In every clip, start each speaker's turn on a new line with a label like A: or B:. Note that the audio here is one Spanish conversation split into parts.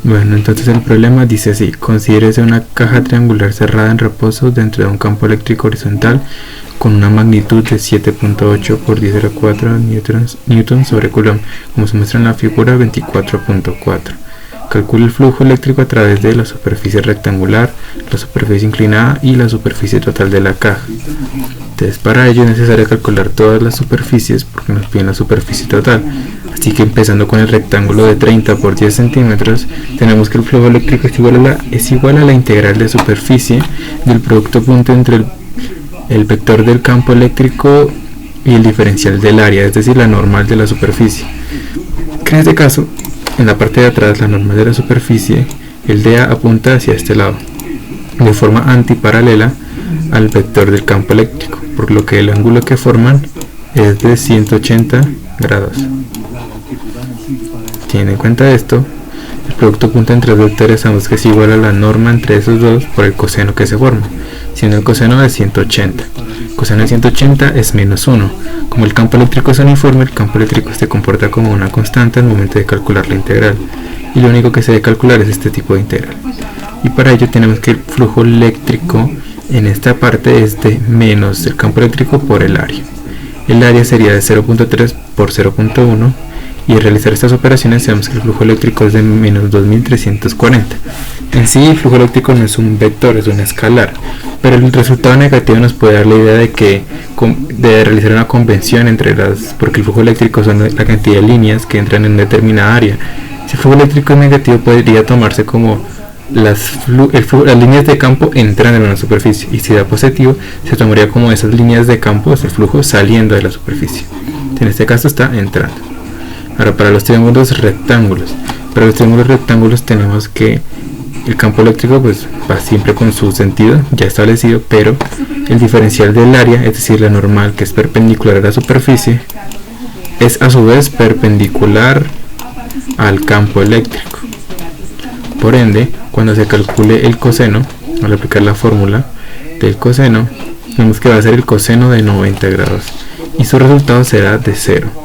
A: Bueno, entonces el problema dice así: considérese una caja triangular cerrada en reposo dentro de un campo eléctrico horizontal con una magnitud de 7.8 por 10 a la 4 newtons sobre coulomb, como se muestra en la figura 24.4. Calcule el flujo eléctrico a través de la superficie rectangular, la superficie inclinada y la superficie total de la caja. Entonces, para ello es necesario calcular todas las superficies porque nos piden la superficie total. Así que empezando con el rectángulo de 30 por 10 centímetros, tenemos que el flujo eléctrico es igual a la integral de superficie del producto punto entre el vector del campo eléctrico y el diferencial del área, es decir, la normal de la superficie. En este caso, en la parte de atrás, la normal de la superficie, el dA apunta hacia este lado, de forma antiparalela al vector del campo eléctrico, por lo que el ángulo que forman es de 180 grados. Teniendo en cuenta esto, el producto punto entre los vectores sabemos que es igual a la norma entre esos dos por el coseno que se forma, siendo el coseno de 180. El coseno de 180 es menos 1. Como el campo eléctrico es uniforme, el campo eléctrico se comporta como una constante al momento de calcular la integral, y lo único que se debe calcular es este tipo de integral. Y para ello tenemos que el flujo eléctrico en esta parte es de menos el campo eléctrico por el área. El área sería de 0.3 por 0.1, y al realizar estas operaciones sabemos que el flujo eléctrico es de menos 2340. En sí, el flujo eléctrico no es un vector, es un escalar, pero el resultado negativo nos puede dar la idea de que de realizar una convención entre porque el flujo eléctrico son la cantidad de líneas que entran en determinada área. Si el flujo eléctrico es negativo, podría tomarse como las líneas de campo entran en una superficie, y si da positivo, se tomaría como esas líneas de campo, el flujo saliendo de la superficie. En este caso está entrando. Ahora, para los triángulos rectángulos, tenemos que el campo eléctrico pues va siempre con su sentido ya establecido, pero el diferencial del área, es decir, la normal que es perpendicular a la superficie, es a su vez perpendicular al campo eléctrico. Por ende, cuando se calcule el coseno, al aplicar la fórmula del coseno, vemos que va a ser el coseno de 90 grados y su resultado será de 0.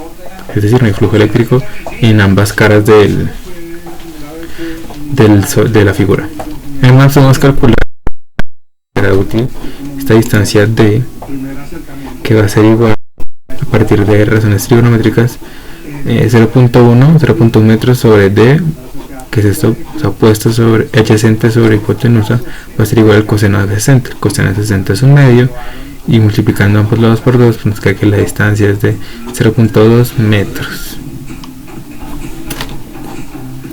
A: Es decir, no hay flujo eléctrico en ambas caras de la figura. Además, podemos calcular será útil esta distancia D, que va a ser igual a partir de razones trigonométricas 0.1 metros sobre D, que es esto, opuesto sobre adyacente sobre hipotenusa, va a ser igual al coseno de 60. El coseno de 60 es un medio, y multiplicando ambos lados por 2 nos queda que la distancia es de 0.2 metros.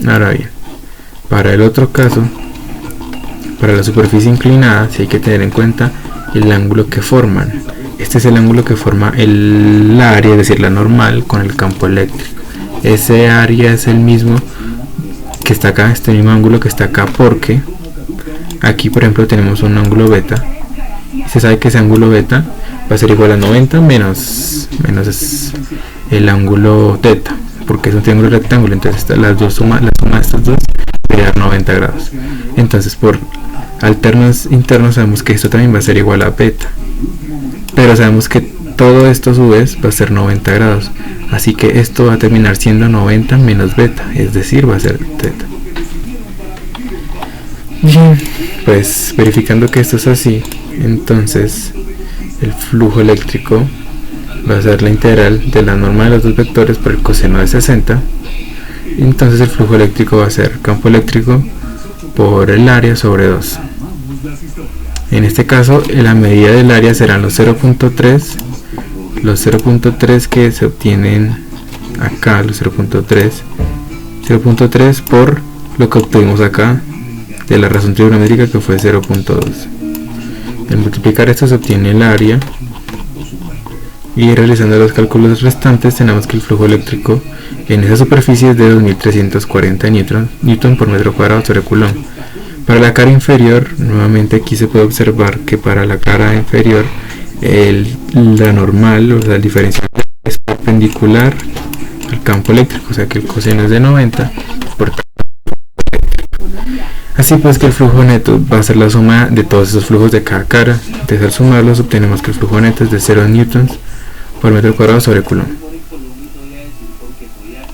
A: Ahora bien, para el otro caso, para la superficie inclinada, sí hay que tener en cuenta el ángulo que forman. Este es el ángulo que forma el área, es decir, la normal, con el campo eléctrico. Ese área es el mismo que está acá, este mismo ángulo que está acá, porque aquí, por ejemplo, tenemos un ángulo beta. Se sabe que ese ángulo beta va a ser igual a 90 menos el ángulo teta, porque es un triángulo rectángulo. Entonces la suma de estos dos sería 90 grados. Entonces, por alternos internos, sabemos que esto también va a ser igual a beta, pero sabemos que todo esto a su vez va a ser 90 grados, así que esto va a terminar siendo 90 menos beta, es decir, va a ser teta. Bien, pues verificando que esto es así, entonces el flujo eléctrico va a ser la integral de la norma de los dos vectores por el coseno de 60. Entonces el flujo eléctrico va a ser campo eléctrico por el área sobre 2. En este caso, la medida del área serán los 0.3 que se obtienen acá, los 0.3 por lo que obtuvimos acá de la razón trigonométrica, que fue 0.2. Al multiplicar esto se obtiene el área, y realizando los cálculos restantes tenemos que el flujo eléctrico en esa superficie es de 2340 newton por metro cuadrado sobre coulomb. Para la cara inferior, nuevamente aquí se puede observar que para la cara inferior la normal, o sea, el diferencial es perpendicular al campo eléctrico, o sea que el coseno es de 90 por campo eléctrico. Así pues, que el flujo neto va a ser la suma de todos esos flujos de cada cara. Entonces, al sumarlos obtenemos que el flujo neto es de 0 newtons por metro cuadrado sobre coulomb.